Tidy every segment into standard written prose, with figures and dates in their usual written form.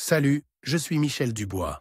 Salut, je suis Michel Dubois.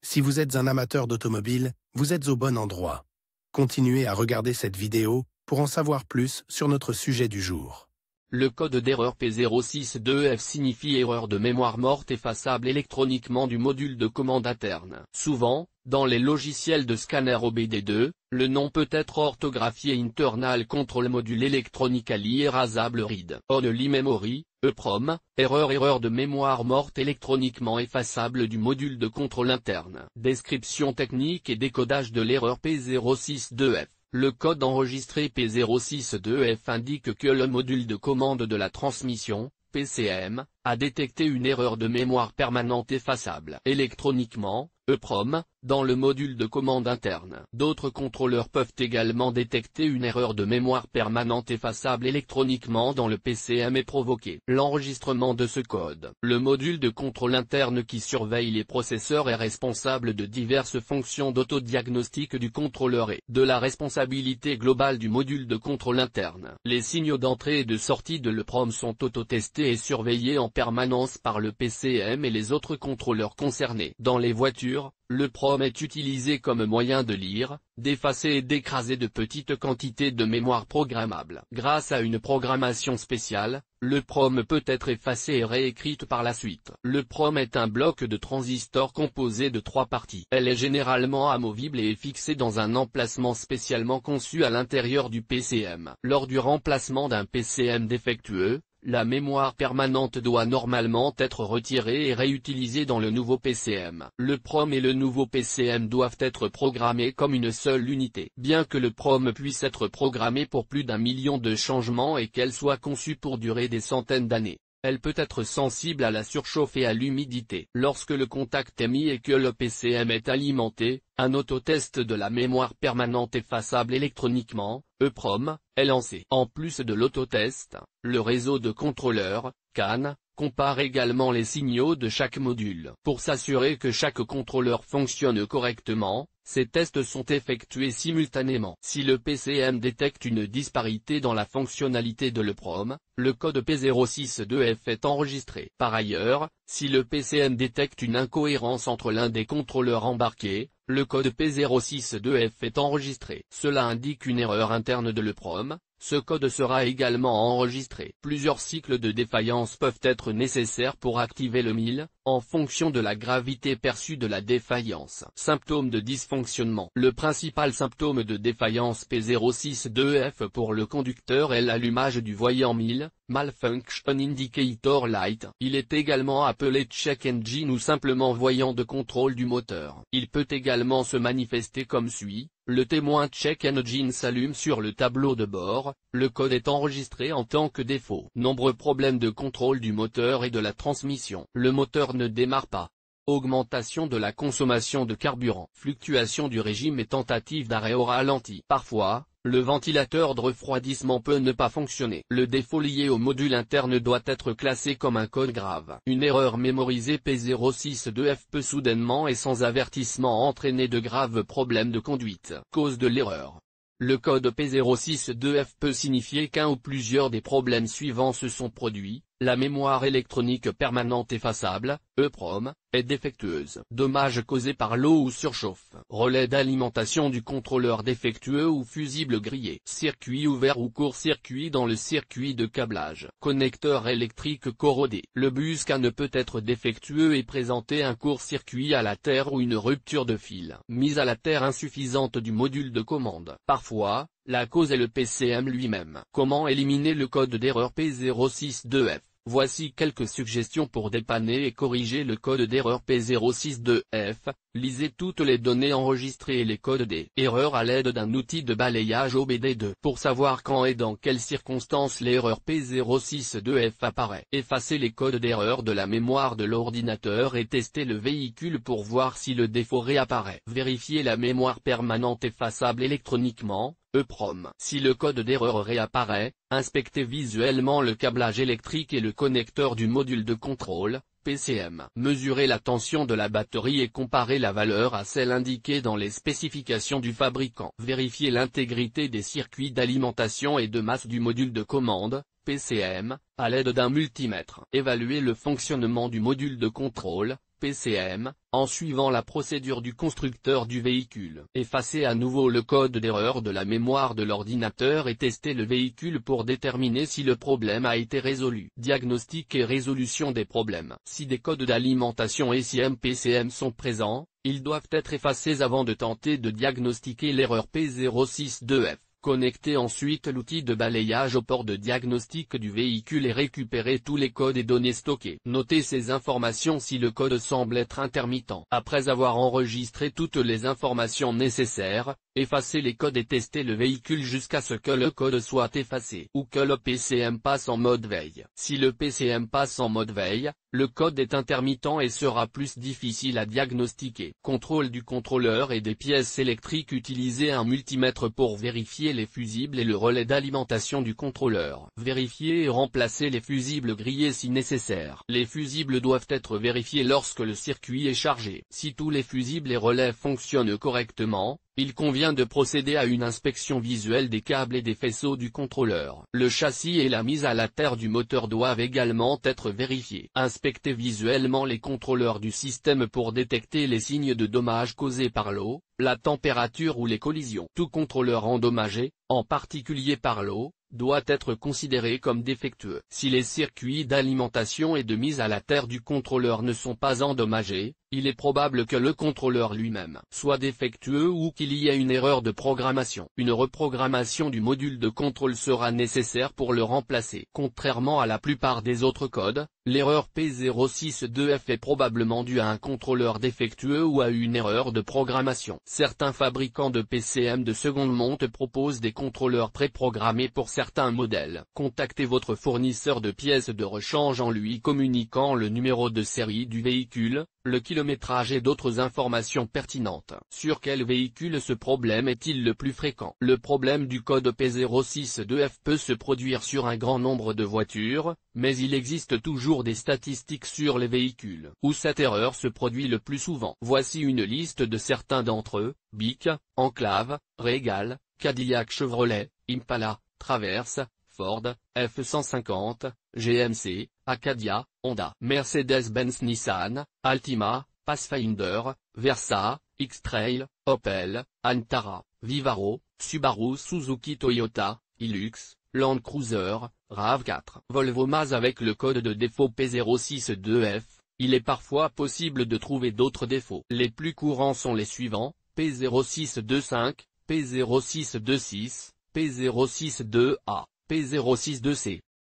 Si vous êtes un amateur d'automobile, vous êtes au bon endroit. Continuez à regarder cette vidéo pour en savoir plus sur notre sujet du jour. Le code d'erreur P062F signifie erreur de mémoire morte effaçable électroniquement du module de commande interne. Souvent, dans les logiciels de scanner OBD2, le nom peut être orthographié Internal Control Module Electronically Erasable Read Only Memory, EPROM, erreur de mémoire morte électroniquement effaçable du module de contrôle interne. Description technique et décodage de l'erreur P062F. Le code enregistré P062F indique que le module de commande de la transmission, PCM, a détecté une erreur de mémoire permanente effaçable électroniquement, EPROM, dans le module de commande interne. D'autres contrôleurs peuvent également détecter une erreur de mémoire permanente effaçable électroniquement dans le PCM et provoquer l'enregistrement de ce code. Le module de contrôle interne qui surveille les processeurs est responsable de diverses fonctions d'autodiagnostic du contrôleur et de la responsabilité globale du module de contrôle interne. Les signaux d'entrée et de sortie de l'EPROM sont autotestés et surveillés en permanence par le PCM et les autres contrôleurs concernés. Dans les voitures, l'EPROM est utilisé comme moyen de lire, d'effacer et d'écraser de petites quantités de mémoire programmable. Grâce à une programmation spéciale, l'EPROM peut être effacée et réécrite par la suite. L'EPROM est un bloc de transistors composé de 3 parties. Elle est généralement amovible et est fixée dans un emplacement spécialement conçu à l'intérieur du PCM. Lors du remplacement d'un PCM défectueux, la mémoire permanente doit normalement être retirée et réutilisée dans le nouveau PCM. L'EPROM et le nouveau PCM doivent être programmés comme une seule unité. Bien que l'EPROM puisse être programmé pour plus d'1 million de changements et qu'elle soit conçue pour durer des centaines d'années, elle peut être sensible à la surchauffe et à l'humidité. Lorsque le contact est mis et que le PCM est alimenté, un autotest de la mémoire permanente effaçable électroniquement, EPROM, est lancé. En plus de l'autotest, le réseau de contrôleurs, CAN, compare également les signaux de chaque module. Pour s'assurer que chaque contrôleur fonctionne correctement, ces tests sont effectués simultanément. Si le PCM détecte une disparité dans la fonctionnalité de l'EPROM, le code P062F est enregistré. Par ailleurs, si le PCM détecte une incohérence entre l'un des contrôleurs embarqués, le code P062F est enregistré. Cela indique une erreur interne de l'EPROM. Ce code sera également enregistré. Plusieurs cycles de défaillance peuvent être nécessaires pour activer le MIL, en fonction de la gravité perçue de la défaillance. Symptômes de dysfonctionnement. Le principal symptôme de défaillance P062F pour le conducteur est l'allumage du voyant MIL, Malfunction Indicator Light. Il est également appelé Check Engine ou simplement voyant de contrôle du moteur. Il peut également se manifester comme suit. Le témoin Check Engine s'allume sur le tableau de bord, le code est enregistré en tant que défaut. Nombreux problèmes de contrôle du moteur et de la transmission. Le moteur ne démarre pas. Augmentation de la consommation de carburant. Fluctuation du régime et tentative d'arrêt au ralenti. Parfois, le ventilateur de refroidissement peut ne pas fonctionner. Le défaut lié au module interne doit être classé comme un code grave. Une erreur mémorisée P062F peut soudainement et sans avertissement entraîner de graves problèmes de conduite. Cause de l'erreur. Le code P062F peut signifier qu'un ou plusieurs des problèmes suivants se sont produits. La mémoire électronique permanente effaçable, EPROM, est défectueuse. Dommages causés par l'eau ou surchauffe. Relais d'alimentation du contrôleur défectueux ou fusible grillé. Circuit ouvert ou court-circuit dans le circuit de câblage. Connecteur électrique corrodé. Le bus CAN peut être défectueux et présenter un court-circuit à la terre ou une rupture de fil. Mise à la terre insuffisante du module de commande. Parfois, la cause est le PCM lui-même. Comment éliminer le code d'erreur P062F? Voici quelques suggestions pour dépanner et corriger le code d'erreur P062F. Lisez toutes les données enregistrées et les codes des erreurs à l'aide d'un outil de balayage OBD2. Pour savoir quand et dans quelles circonstances l'erreur P062F apparaît. Effacez les codes d'erreur de la mémoire de l'ordinateur et testez le véhicule pour voir si le défaut réapparaît. Vérifiez la mémoire permanente effaçable électroniquement, EPROM. Si le code d'erreur réapparaît, inspectez visuellement le câblage électrique et le connecteur du module de contrôle, PCM. Mesurer la tension de la batterie et comparer la valeur à celle indiquée dans les spécifications du fabricant. Vérifier l'intégrité des circuits d'alimentation et de masse du module de commande, PCM, à l'aide d'un multimètre. Évaluer le fonctionnement du module de contrôle, PCM, en suivant la procédure du constructeur du véhicule. Effacer à nouveau le code d'erreur de la mémoire de l'ordinateur et tester le véhicule pour déterminer si le problème a été résolu. Diagnostic et résolution des problèmes. Si des codes d'alimentation SIM-PCM sont présents, ils doivent être effacés avant de tenter de diagnostiquer l'erreur P062F. Connectez ensuite l'outil de balayage au port de diagnostic du véhicule et récupérez tous les codes et données stockés. Notez ces informations si le code semble être intermittent. Après avoir enregistré toutes les informations nécessaires, effacez les codes et testez le véhicule jusqu'à ce que le code soit effacé ou que le PCM passe en mode veille. Si le PCM passe en mode veille, le code est intermittent et sera plus difficile à diagnostiquer. Contrôle du contrôleur et des pièces électriques. Utilisez un multimètre pour vérifier les fusibles et le relais d'alimentation du contrôleur. Vérifier et remplacer les fusibles grillés si nécessaire. Les fusibles doivent être vérifiés lorsque le circuit est chargé. Si tous les fusibles et relais fonctionnent correctement, il convient de procéder à une inspection visuelle des câbles et des faisceaux du contrôleur. Le châssis et la mise à la terre du moteur doivent également être vérifiés. Inspectez visuellement les contrôleurs du système pour détecter les signes de dommages causés par l'eau, la température ou les collisions. Tout contrôleur endommagé, en particulier par l'eau, doit être considéré comme défectueux. Si les circuits d'alimentation et de mise à la terre du contrôleur ne sont pas endommagés, il est probable que le contrôleur lui-même soit défectueux ou qu'il y ait une erreur de programmation. Une reprogrammation du module de contrôle sera nécessaire pour le remplacer. Contrairement à la plupart des autres codes, l'erreur P062F est probablement due à un contrôleur défectueux ou à une erreur de programmation. Certains fabricants de PCM de seconde monte proposent des contrôleurs préprogrammés pour certains modèles. Contactez votre fournisseur de pièces de rechange en lui communiquant le numéro de série du véhicule, le kilométrage et d'autres informations pertinentes. Sur quel véhicule ce problème est-il le plus fréquent? Le problème du code P062F peut se produire sur un grand nombre de voitures, mais il existe toujours des statistiques sur les véhicules où cette erreur se produit le plus souvent. Voici une liste de certains d'entre eux: Bic, Enclave, Regal, Cadillac, Chevrolet, Impala, Traverse, Ford, F-150, GMC, Acadia, Honda, Mercedes-Benz, Nissan, Altima, Pathfinder, Versa, X-Trail, Opel, Antara, Vivaro, Subaru, Suzuki, Toyota, Hilux, Land Cruiser, RAV4, Volvo, Mazda. Avec le code de défaut P062F, il est parfois possible de trouver d'autres défauts. Les plus courants sont les suivants: P0625, P0626, P062A, P062C.